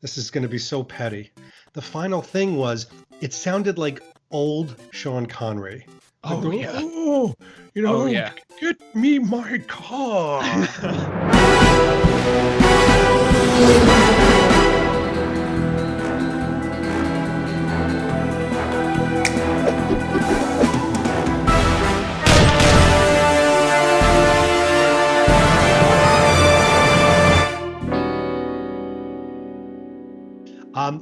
This is going to be so petty. The final thing was, it sounded like old Sean Connery. Oh, Like, yeah. Oh, Oh, yeah. get me my car.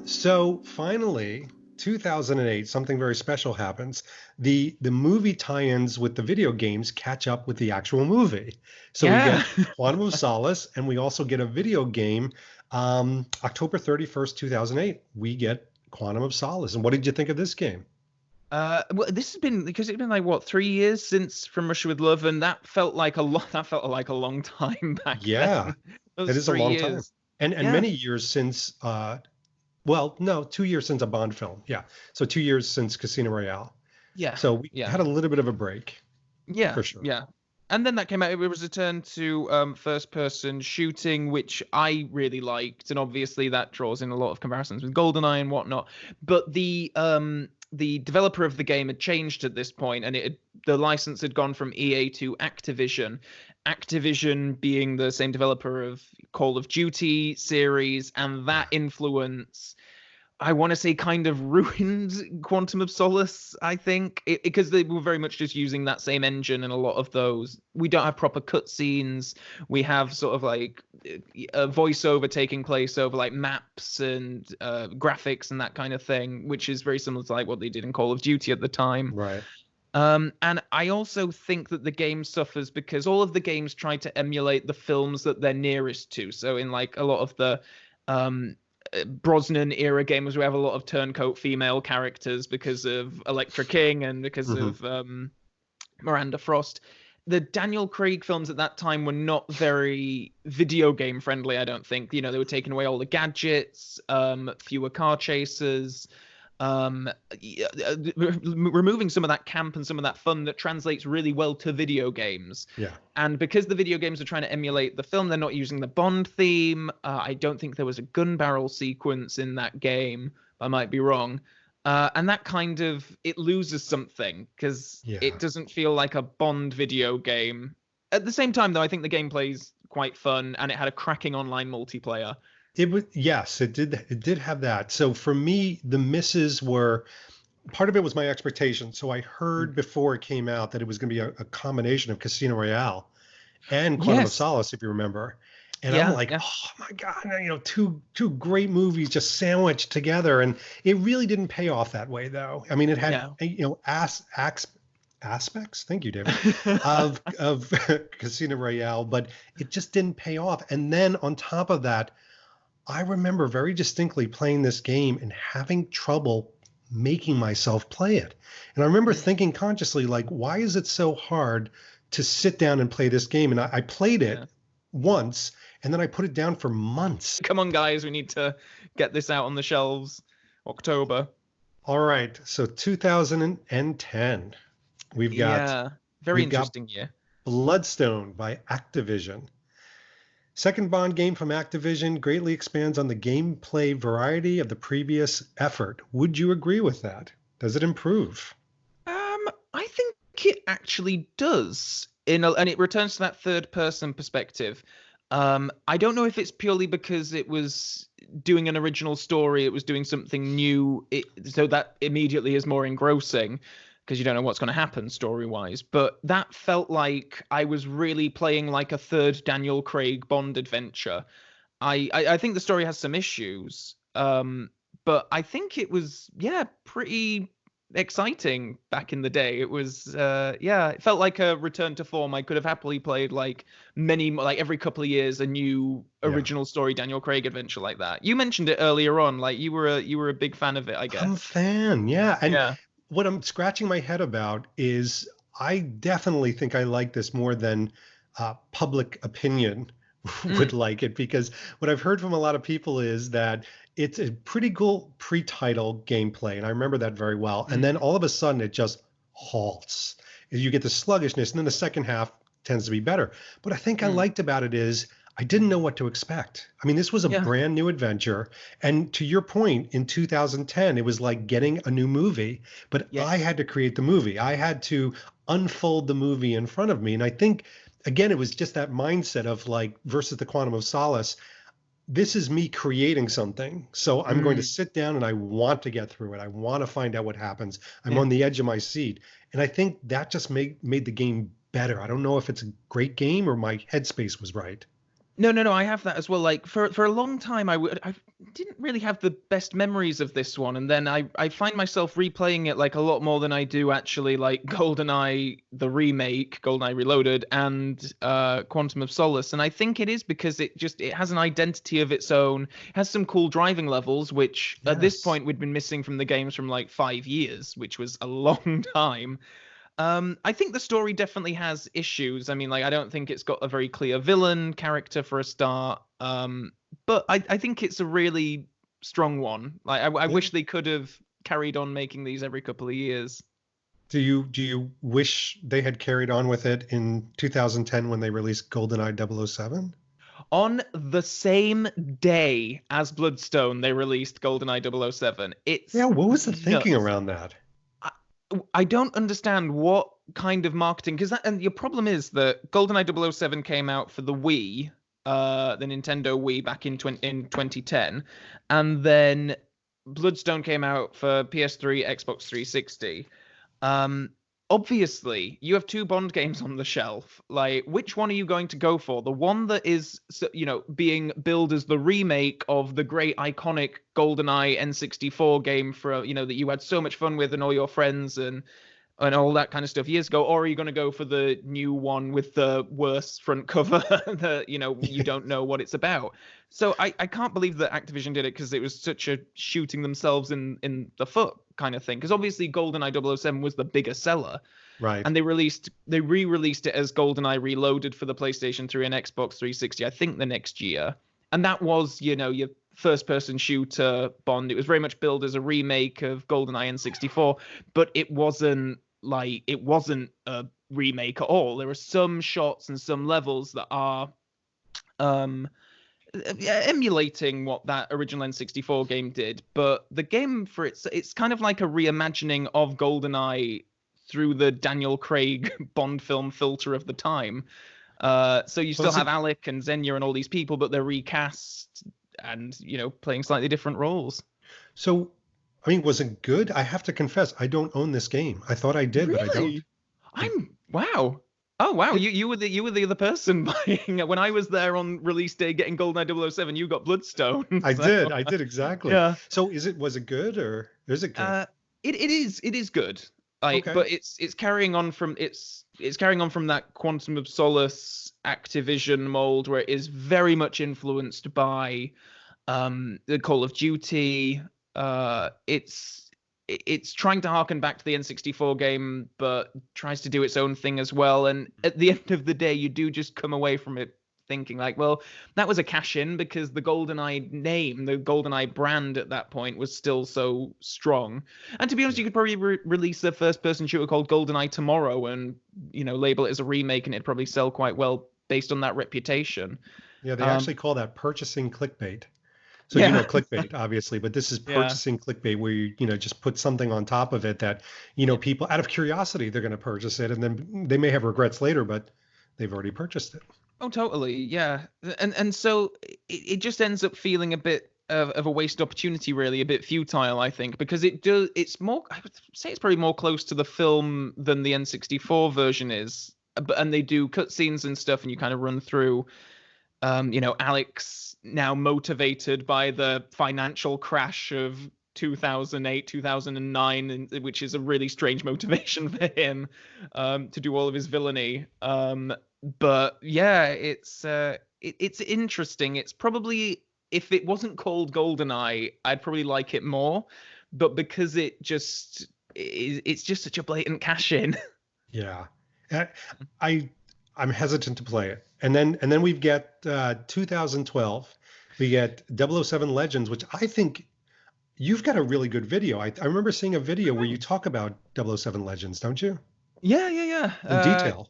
So finally, 2008, something very special happens. The movie tie-ins with the video games catch up with the actual movie. So we get Quantum of Solace, and we also get a video game. October 31st, 2008, we get Quantum of Solace. And what did you think of this game? Well, this has been because it's been like what 3 years since From Russia with Love, and that felt like a lot. That felt like a long time back. Yeah, then. it is a long time, and Yeah. many years since. Well, no, 2 years since a Bond film. Yeah, so 2 years since Casino Royale. Yeah. So we had a little bit of a break. Yeah, for sure. Yeah. And then that came out. It was a turn to first-person shooting, which I really liked, and obviously that draws in a lot of comparisons with Goldeneye and whatnot. But the developer of the game had changed at this point, and the license had gone from EA to Activision. Activision being the same developer of Call of Duty series, and that influence, I want to say, kind of ruined Quantum of Solace, I think, because they were very much just using that same engine in a lot of those. We don't have proper cutscenes. We have sort of like a voiceover taking place over like maps and graphics and that kind of thing, which is very similar to like what they did in Call of Duty at the time. Right. And I also think that the game suffers because all of the games try to emulate the films that they're nearest to. So in like a lot of the Brosnan era games, we have a lot of turncoat female characters because of Electra King and because of Miranda Frost. The Daniel Craig films at that time were not very video game friendly, I don't think. You know, they were taking away all the gadgets, fewer car chases, removing some of that camp and some of that fun that translates really well to video games. Yeah. And because the video games are trying to emulate the film, they're not using the Bond theme. I don't think there was a gun barrel sequence in that game. I might be wrong. And that kind of, it loses something because it doesn't feel like a Bond video game. At the same time, though, I think the gameplay's quite fun and it had a cracking online multiplayer. It was, yes, it did. It did have that. So for me, the misses were, part of it was my expectation. So I heard before it came out that it was going to be a combination of Casino Royale and Quantum of Solace, if you remember. And I'm like, oh my God, you know, two great movies just sandwiched together. And it really didn't pay off that way, though. I mean, it had, you know, aspects, thank you, David, of Casino Royale, but it just didn't pay off. And then on top of that, I remember very distinctly playing this game and having trouble making myself play it. And I remember thinking consciously, like, why is it so hard to sit down and play this game? And I played it once, and then I put it down for months. Come on, guys, we need to get this out on the shelves. October. All right, so 2010. We've got very interesting year. Bloodstone by Activision. Second Bond game from Activision greatly expands on the gameplay variety of the previous effort. Would you agree with that? Does it improve? I think it actually does. And it returns to that third-person perspective. I don't know if it's purely because it was doing an original story, it was doing something new, so that immediately is more engrossing, because you don't know what's going to happen story-wise. But that felt like I was really playing like a third Daniel Craig Bond adventure. I think the story has some issues, but I think it was, pretty exciting back in the day. It was, it felt like a return to form. I could have happily played like every couple of years a new original story Daniel Craig adventure like that. You mentioned it earlier on, like you were a big fan of it, I guess. I'm a fan, And what I'm scratching my head about is I definitely think I like this more than public opinion would like it, because what I've heard from a lot of people is that it's a pretty cool pre-title gameplay, and I remember that very well. And then all of a sudden it just halts. You get the sluggishness, and then the second half tends to be better. What I think I liked about it is I didn't know what to expect. I mean, this was a Yeah. brand new adventure. And to your point, in 2010, it was like getting a new movie, but I Yes. had to create the movie. I had to unfold the movie in front of me. And I think, again, it was just that mindset of like versus the quantum of solace. This is me creating something. So I'm going to Mm, sit down and I want to get through it. I want to find out what happens. I'm yeah. on the edge of my seat. And I think that just made the game better. I don't know if it's a great game or my headspace was right. No, no, no. I have that as well. Like for a long time, I didn't really have the best memories of this one, and then I find myself replaying it like a lot more than I do actually like GoldenEye the remake, GoldenEye Reloaded, and Quantum of Solace. And I think it is because it has an identity of its own. It has some cool driving levels, which at this Yes. point we'd been missing from the games from like 5 years, which was a long time. I think the story definitely has issues. I mean, like, I don't think it's got a very clear villain character for a start. But I think it's a really strong one. Like, I Yeah. wish they could have carried on making these every couple of years. Do you wish they had carried on with it in 2010 when they released GoldenEye 007? On the same day as Bloodstone, they released GoldenEye 007. Yeah, It's what was the thinking nuts. around that? I, I don't understand what kind of marketing, because and your problem is that GoldenEye 007 came out for the Wii, the Nintendo Wii back in 2010, and then Bloodstone came out for PS3, Xbox 360. Um, Obviously, you have two Bond games on the shelf. Like, which one are you going to go for? The one that is, being billed as the remake of the great iconic GoldenEye N64 game that you had so much fun with and all your friends and all that kind of stuff years ago, or are you going to go for the new one with the worst front cover that you don't know what it's about? So I can't believe that Activision did it, because it was such a shooting themselves in the foot kind of thing, because obviously GoldenEye 007 was the bigger seller, Right. and they re-released it as GoldenEye Reloaded for the PlayStation 3 and Xbox 360, I think the next year. And that was your first person shooter Bond. It was very much billed as a remake of GoldenEye N64, but it wasn't a remake at all. There are some shots and some levels that are um emulating what that original N64 game did, but the game it's kind of like a reimagining of GoldenEye through the Daniel Craig Bond film filter of the time. So you still Was have it Alec and Xenia and all these people, but they're recast and playing slightly different roles. so? I mean, was it good? I have to confess, I don't own this game. I thought I did, but I don't. Really? I'm wow. Oh wow, It, you were the other person buying it. When I was there on release day getting GoldenEye 007, you got Bloodstone. I So did. I did exactly. yeah. So was it good or is it good? It is good. Like, Okay. but it's carrying on from that Quantum of Solace Activision mold, where it is very much influenced by the Call of Duty. It's trying to harken back to the N64 game, but tries to do its own thing as well. And at the end of the day, you do just come away from it thinking like, well, that was a cash in, because the GoldenEye name, the GoldenEye brand at that point was still so strong. And to be honest, Yeah. you could probably release a first person shooter called GoldenEye tomorrow and, label it as a remake, and it'd probably sell quite well based on that reputation. Yeah, they Um, actually call that purchasing clickbait. So you know yeah, clickbait, obviously, but this is yeah. purchasing clickbait where you just put something on top of it that, people out of curiosity, they're going to purchase it and then they may have regrets later, but they've already purchased it. Oh, totally. Yeah. And so it just ends up feeling a bit of a wasted opportunity, really, a bit futile, I think, because it's more, I would say it's probably more close to the film than the N64 version is. And they do cutscenes and stuff, and you kind of run through, Alex, now motivated by the financial crash of 2008, 2009, which is a really strange motivation for him, to do all of his villainy. But yeah, it's interesting. It's probably, if it wasn't called GoldenEye, I'd probably like it more. But because it's just such a blatant cash in. Yeah. I I- I'm hesitant to play it. And then we've got 2012. We get 007 Legends, which I think you've got a really good video. I remember seeing a video where you talk about 007 Legends, don't you? Yeah, yeah, yeah. In detail.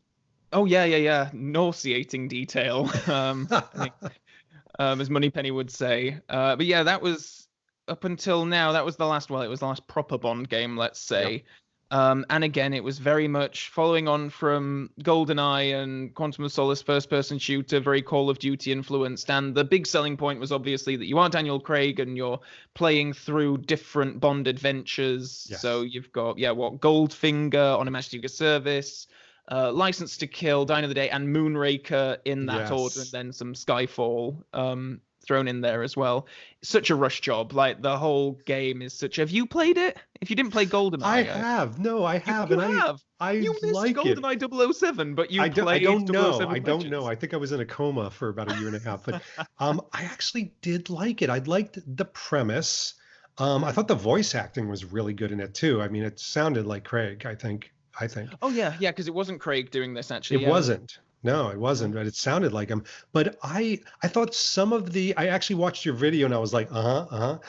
Oh yeah. Nauseating detail. I think, as Moneypenny would say. But yeah, that was up until now. That was the last. Well, it was the last proper Bond game, let's Yep. say. And again, it was very much following on from Goldeneye and Quantum of Solace, first-person shooter, very Call of Duty influenced. And the big selling point was obviously that you are Daniel Craig and you're playing through different Bond adventures. So Yes. you've got Goldfinger on a Master Secret Service, License to Kill, Die Another Day, and Moonraker in that order, and Yes. then some Skyfall thrown in there as well. Such a rush job. Like the whole game is such. Have you played it? If you didn't play I GoldenEye, have. No, I have, you and have. I You missed like it. GoldenEye 007, but you I played don't know. 007 I don't know. Legends. I think I was in a coma for about a year and a half, but I actually did like it. I liked the premise. I thought the voice acting was really good in it too. I mean, it sounded like Craig, I think. I think. Oh yeah, because it wasn't Craig doing this actually. It Yeah. wasn't. No, it Yeah. wasn't, but it sounded like him. But I thought some of the I actually watched your video and I was like, uh-huh, uh-huh.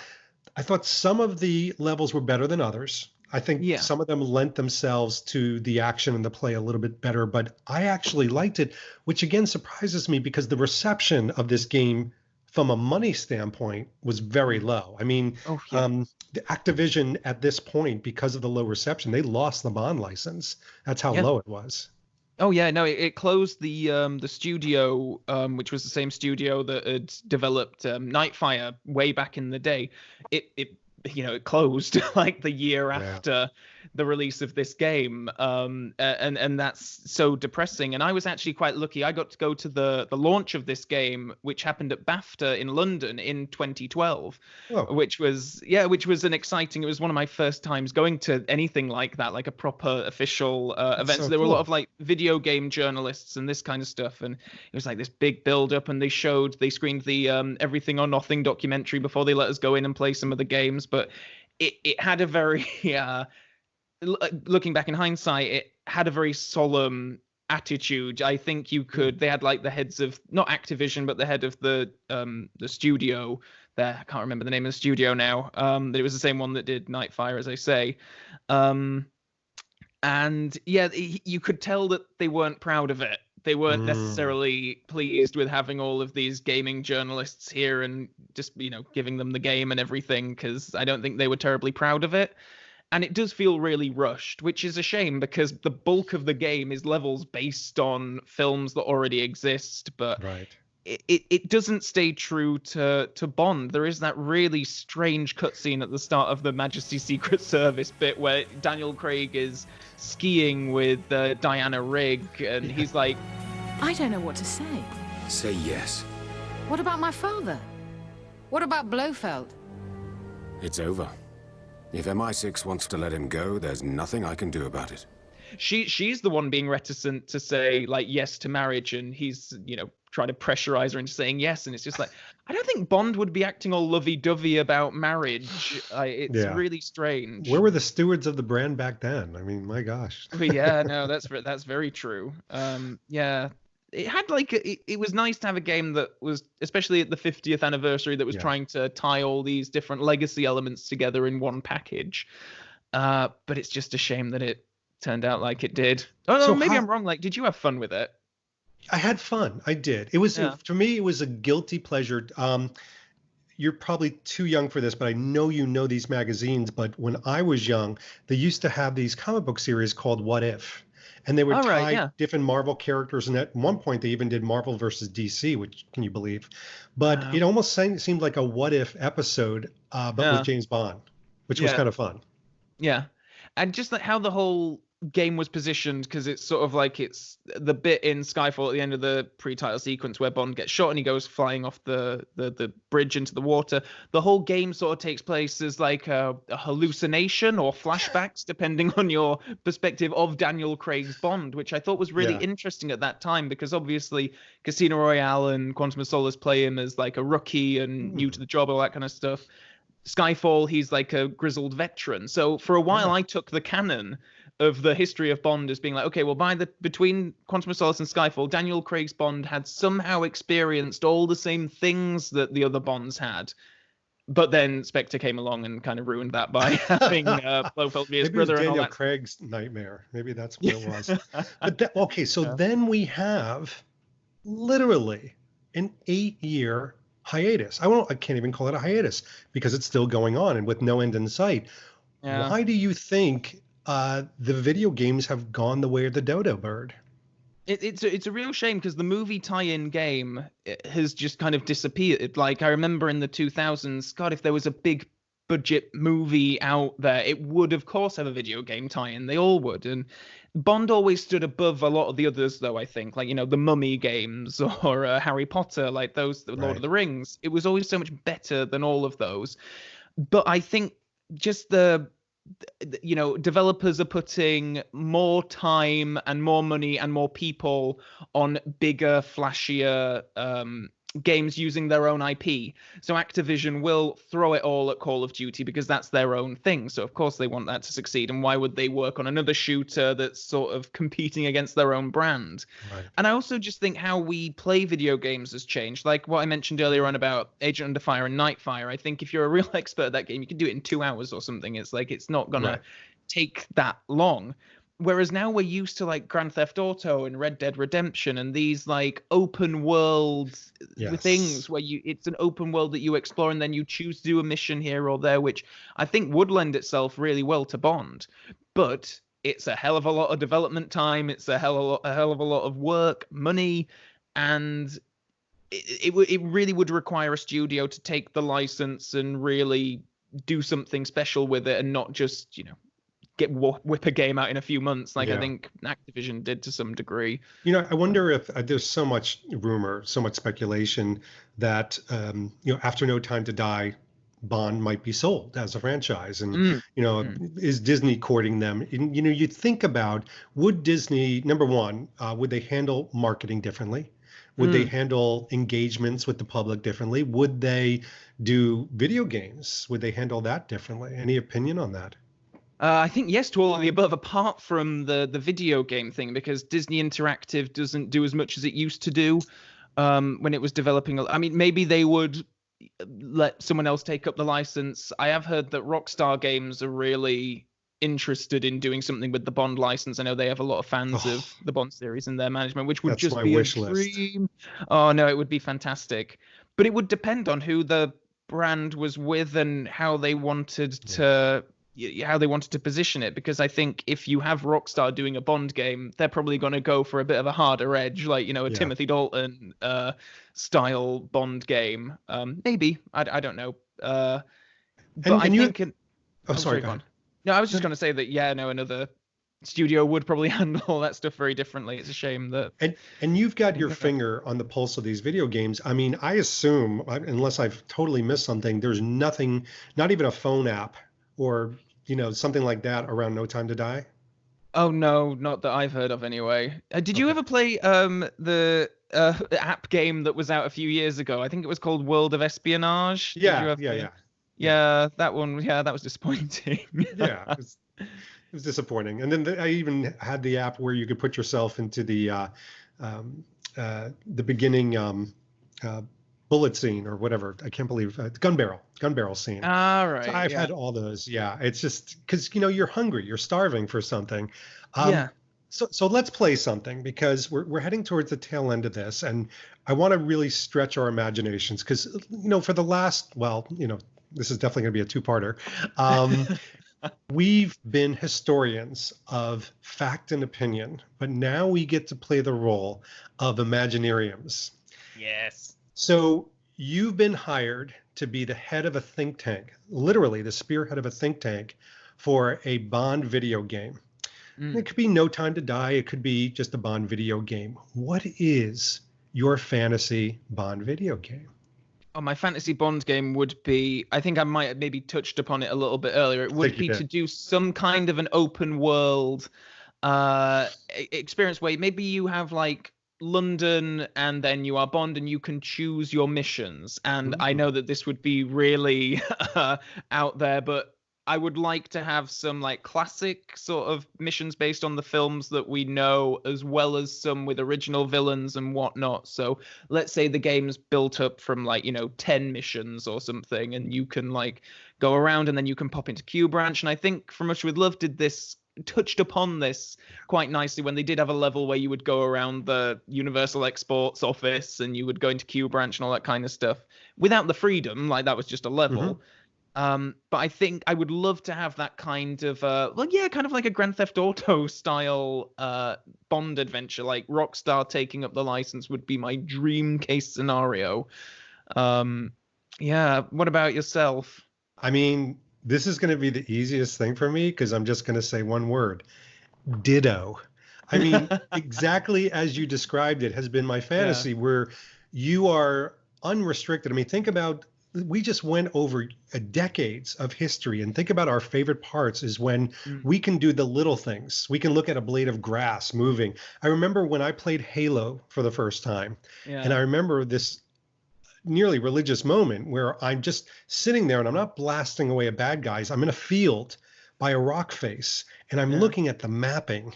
I thought some of the levels were better than others. I think Yeah. some of them lent themselves to the action and the play a little bit better, but I actually liked it, which again surprises me because the reception of this game from a money standpoint was very low. I mean, Oh yeah. the Activision at this point, because of the low reception, they lost the Bond license. That's how Yeah. low it was. Oh yeah, no, it closed the studio, which was the same studio that had developed Nightfire way back in the day. It closed like the year Yeah. after the release of this game, and that's so depressing. And I was actually quite lucky. I got to go to the launch of this game, which happened at BAFTA in London in 2012, Oh, which was an exciting. It was one of my first times going to anything like that, like a proper official that's event. so So there were a lot of cool. like video game journalists and this kind of stuff, and it was like this big build up. And they screened the Everything or Nothing documentary before they let us go in and play some of the games. But it had a very looking back in hindsight, it had a very solemn attitude. I think you could. They had like the heads of not Activision, but the head of the studio there. I can't remember the name of the studio now. That it was the same one that did Nightfire, as I say. And yeah, you could tell that they weren't proud of it. They weren't Mm. necessarily pleased with having all of these gaming journalists here and just giving them the game and everything, because I don't think they were terribly proud of it. And it does feel really rushed, which is a shame because the bulk of the game is levels based on films that already exist, but Right. it doesn't stay true to Bond. There is that really strange cutscene at the start of the Majesty's Secret Service bit where Daniel Craig is skiing with Diana Rigg, and he's like, I don't know what to say. Say yes. What about my father? What about Blofeld? It's over. If MI6 wants to let him go, there's nothing I can do about it. she's the one being reticent to say like yes to marriage, and he's trying to pressurize her into saying yes, and it's just like I don't think Bond would be acting all lovey-dovey about marriage. It's Yeah. really strange. Where were the stewards of the brand back then? I mean, my gosh. But yeah, no, that's very true. Yeah, it had like it was nice to have a game that was, especially at the 50th anniversary, that was Yeah. trying to tie all these different legacy elements together in one package. But it's just a shame that it turned out like it did. Oh no, So maybe how, I'm wrong. Like, did you have fun with it? I had fun. I did. It was Yeah. for me. It was a guilty pleasure. You're probably too young for this, but I know you know these magazines. But when I was young, they used to have these comic book series called What If, and they would All right, tie yeah. different Marvel characters. And at one point, they even did Marvel versus DC, which can you believe? But Wow. it almost seemed like a What If episode, but with Yeah. James Bond, which was Yeah. kind of fun. Yeah. And just like how the whole game was positioned, because it's sort of like it's the bit in Skyfall at the end of the pre-title sequence where Bond gets shot and he goes flying off the bridge into the water. The whole game sort of takes place as like a hallucination or flashbacks, depending on your perspective, of Daniel Craig's Bond, which I thought was really Yeah. interesting at that time, because obviously Casino Royale and Quantum of Solace play him as like a rookie and new to the job, all that kind of stuff. Skyfall, he's like a grizzled veteran. So for a while, Yeah. I took the canon of the history of Bond as being like, okay, well, between Quantum of Solace and Skyfall, Daniel Craig's Bond had somehow experienced all the same things that the other Bonds had. But then Spectre came along and kind of ruined that by having Blofeld be his Maybe it was brother and all Daniel that. Craig's nightmare. Maybe that's what it was. But okay, so then we have literally an 8-year hiatus. I can't even call it a hiatus because it's still going on and with no end in sight. Yeah. Why do you think the video games have gone the way of the dodo bird? It's a real shame because the movie tie-in game has just kind of disappeared. Like, I remember in the 2000s, God, if there was a big budget movie out there, it would of course have a video game tie-in. They all would. And Bond always stood above a lot of the others, though, I think, like, the Mummy games or Harry Potter, like those, the Lord of the Rings. It was always so much better than all of those. But I think just developers are putting more time and more money and more people on bigger, flashier games using their own IP. So Activision will throw it all at Call of Duty because that's their own thing. So of course they want that to succeed. And why would they work on another shooter that's sort of competing against their own brand? Right. And I also just think how we play video games has changed. Like what I mentioned earlier on about Agent Under Fire and Nightfire. I think if you're a real expert at that game, you can do it in 2 hours or something. It's like, it's not gonna take that long. Whereas now we're used to like Grand Theft Auto and Red Dead Redemption and these like open world things where it's an open world that you explore and then you choose to do a mission here or there, which I think would lend itself really well to Bond. But it's a hell of a lot of development time. It's a hell of a lot of work, money, and it really would require a studio to take the license and really do something special with it and not just, whip a game out in a few months like I think Activision did to some degree. I wonder if there's so much rumor, so much speculation that after No Time to Die, Bond might be sold as a franchise, and is Disney courting them? And, you think about, would Disney, number one, would they handle marketing differently? Would they handle engagements with the public differently? Would they do video games? Would they handle that differently? Any opinion on that? I think yes to all of the above, apart from the video game thing, because Disney Interactive doesn't do as much as it used to do when it was developing. I mean, maybe they would let someone else take up the license. I have heard that Rockstar Games are really interested in doing something with the Bond license. I know they have a lot of fans of the Bond series in their management, which would just be a dream. Oh no, it would be fantastic. But it would depend on who the brand was with and how they wanted to position it, because I think if you have Rockstar doing a Bond game, they're probably going to go for a bit of a harder edge, like a Timothy Dalton style Bond game. Maybe I don't know. But I think sorry, go on. No, I was just going to say that another studio would probably handle all that stuff very differently. It's a shame that and you've got your finger on the pulse of these video games. I mean, I assume, unless I've totally missed something, there's nothing, not even a phone app or something like that around No Time to Die? Oh no, not that I've heard of anyway. Did you ever play the app game that was out a few years ago? I think it was called World of Espionage. Yeah. Yeah, that one. Yeah, that was disappointing. Yeah, it was disappointing. And then I even had the app where you could put yourself into the beginning bullet scene or whatever. I can't believe gun barrel scene. All right. So I've had all those. Yeah, it's just because you're hungry, you're starving for something. So let's play something, because we're heading towards the tail end of this, and I want to really stretch our imaginations, because for the last, this is definitely going to be a two-parter. We've been historians of fact and opinion, but now we get to play the role of Imaginariums. Yes. So you've been hired to be the head of a think tank, literally the spearhead of a think tank for a Bond video game. It could be No Time to Die. It could be just a Bond video game. What is your fantasy Bond video game? Oh, my fantasy Bond game would be, I think I might have maybe touched upon it a little bit earlier. It would be to do some kind of an open world experience where maybe you have like London and then you are Bond and you can choose your missions. And I know that this would be really out there, but I would like to have some like classic sort of missions based on the films that we know, as well as some with original villains and whatnot. So let's say the game's built up from like, 10 missions or something, and you can like go around and then you can pop into Q Branch. And I think From Russia with Love touched upon this quite nicely when they did have a level where you would go around the Universal Exports office and you would go into Q Branch and all that kind of stuff without the freedom. Like that was just a level. But I think I would love to have that kind of, kind of like a Grand Theft Auto style Bond adventure. Like Rockstar taking up the license would be my dream case scenario. What about yourself? I mean, this is going to be the easiest thing for me because I'm just going to say one word: ditto. I mean, exactly as you described it has been my fantasy, where you are unrestricted. I mean, think about. We just went over decades of history, and think about our favorite parts is when we can do the little things. We can look at a blade of grass moving. I remember when I played Halo for the first time, and I remember this nearly religious moment where I'm just sitting there and I'm not blasting away at bad guys. I'm in a field by a rock face, and I'm looking at the mapping.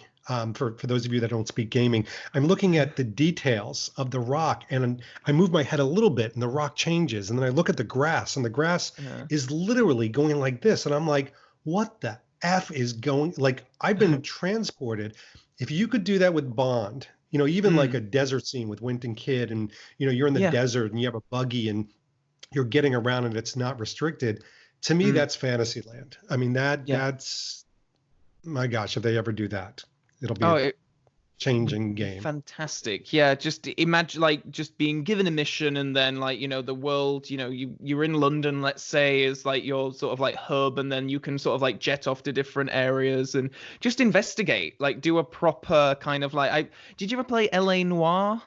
For those of you that don't speak gaming, I'm looking at the details of the rock, and I move my head a little bit and the rock changes. And then I look at the grass, and the grass is literally going like this. And I'm like, what the F is going? Like, I've been transported. If you could do that with Bond, even like a desert scene with Winton Kid, and, you're in the desert and you have a buggy and you're getting around and it's not restricted. To me, that's Fantasyland. I mean, that's, my gosh, if they ever do that. It'll be a changing game. Fantastic. Yeah, just imagine like just being given a mission, and then like, the world, you're in London, let's say, is like your sort of like hub, and then you can sort of like jet off to different areas and just investigate, like do a proper kind of like did you ever play LA Noire?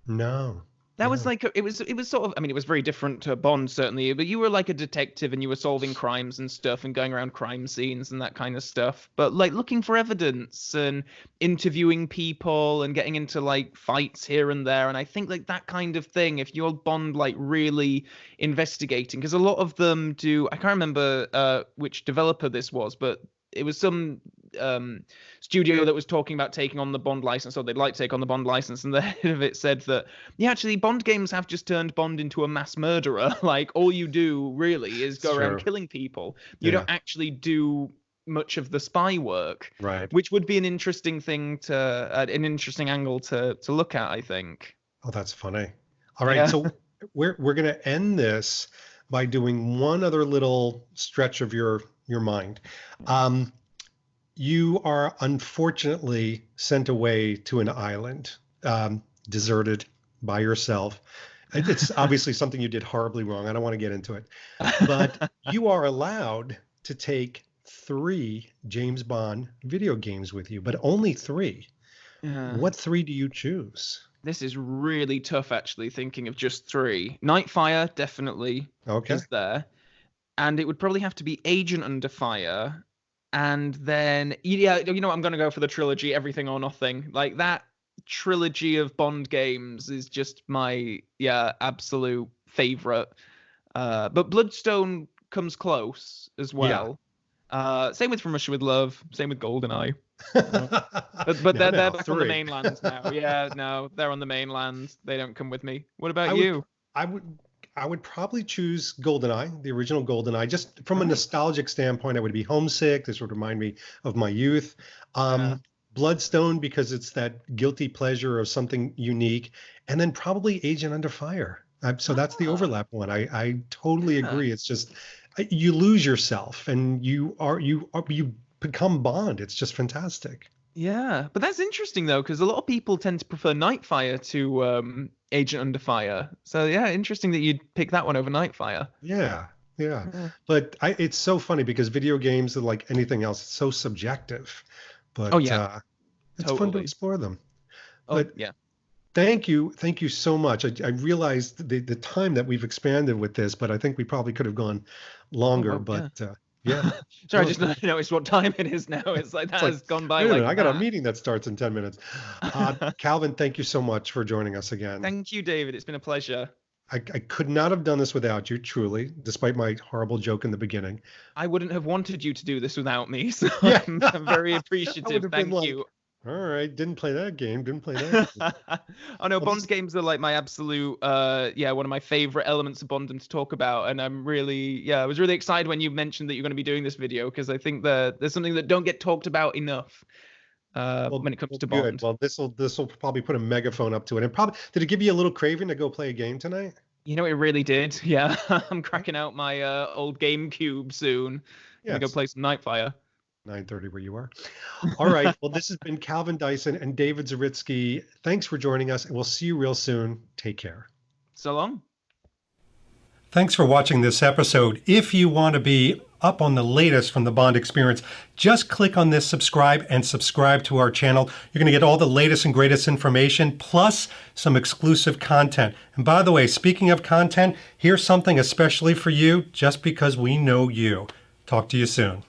No. That was like it was sort of, I mean, it was very different to Bond, certainly, but you were like a detective and you were solving crimes and stuff and going around crime scenes and that kind of stuff, but like looking for evidence and interviewing people and getting into like fights here and there. And I think like that kind of thing, if you're Bond, like really investigating, because a lot of them do, I can't remember which developer this was, but it was some studio that was talking about taking on the Bond license, or they'd like to take on the Bond license, and the head of it said that, actually, Bond games have just turned Bond into a mass murderer. Like, all you do really is go around killing people. You don't actually do much of the spy work, right? Which would be an interesting thing an interesting angle to look at, I think. Oh, that's funny. All right, so we're gonna end this by doing one other little stretch of your mind. You are unfortunately sent away to an island, deserted by yourself. It's obviously something you did horribly wrong. I don't want to get into it. But you are allowed to take 3 James Bond video games with you, but only 3. What 3 do you choose? This is really tough, actually, thinking of just 3. Nightfire, definitely, is there. And it would probably have to be Agent Under Fire. And then, I'm going to go for the trilogy, Everything or Nothing. Like, that trilogy of Bond games is just my, absolute favorite. But Bloodstone comes close as well. Same with From Russia with Love. Same with Goldeneye. But they're back on the mainland now. Yeah, no, they're on the mainland. They don't come with me. What about you? I would probably choose Goldeneye, the original Goldeneye. Just from a nostalgic standpoint, I would be homesick. This would remind me of my youth. Bloodstone, because it's that guilty pleasure of something unique. And then probably Agent Under Fire. So that's the overlap one. I totally agree. It's just, you lose yourself and you become Bond. It's just fantastic. Yeah, but that's interesting though, because a lot of people tend to prefer Nightfire to Agent Under Fire. So yeah, interesting that you'd pick that one over Nightfire. Yeah. But it's so funny because video games are like anything else. It's so subjective. But it's fun to explore them. Thank you so much. I realized the time that we've expanded with this, but I think we probably could have gone longer. Sorry, I just noticed what time it is now. It's like has gone by. I got a meeting that starts in 10 minutes. Calvin, thank you so much for joining us again. Thank you, David. It's been a pleasure. I could not have done this without you, truly, despite my horrible joke in the beginning. I wouldn't have wanted you to do this without me, so Yeah. I'm very I appreciative. would have been Thank like, you. All right, didn't play that game. Didn't play that game. Oh no, Well, Bond games are like my absolute one of my favorite elements of Bondom to talk about, and I was really excited when you mentioned that you're going to be doing this video, because I think that there's something that don't get talked about enough when it comes to good. Bond. Well, this will probably put a megaphone up to it, and probably did it give you a little craving to go play a game tonight? You know, it really did. Yeah, I'm cracking out my old GameCube soon. Gonna go Yes. play some Nightfire. 9:30 where you are. All right. Well, this has been Calvin Dyson and David Zaritsky. Thanks for joining us, and we'll see you real soon. Take care. So long. Thanks for watching this episode. If you want to be up on the latest from the Bond experience, just click on this subscribe and subscribe to our channel. You're going to get all the latest and greatest information, plus some exclusive content. And by the way, speaking of content, here's something especially for you, just because we know you. Talk to you soon.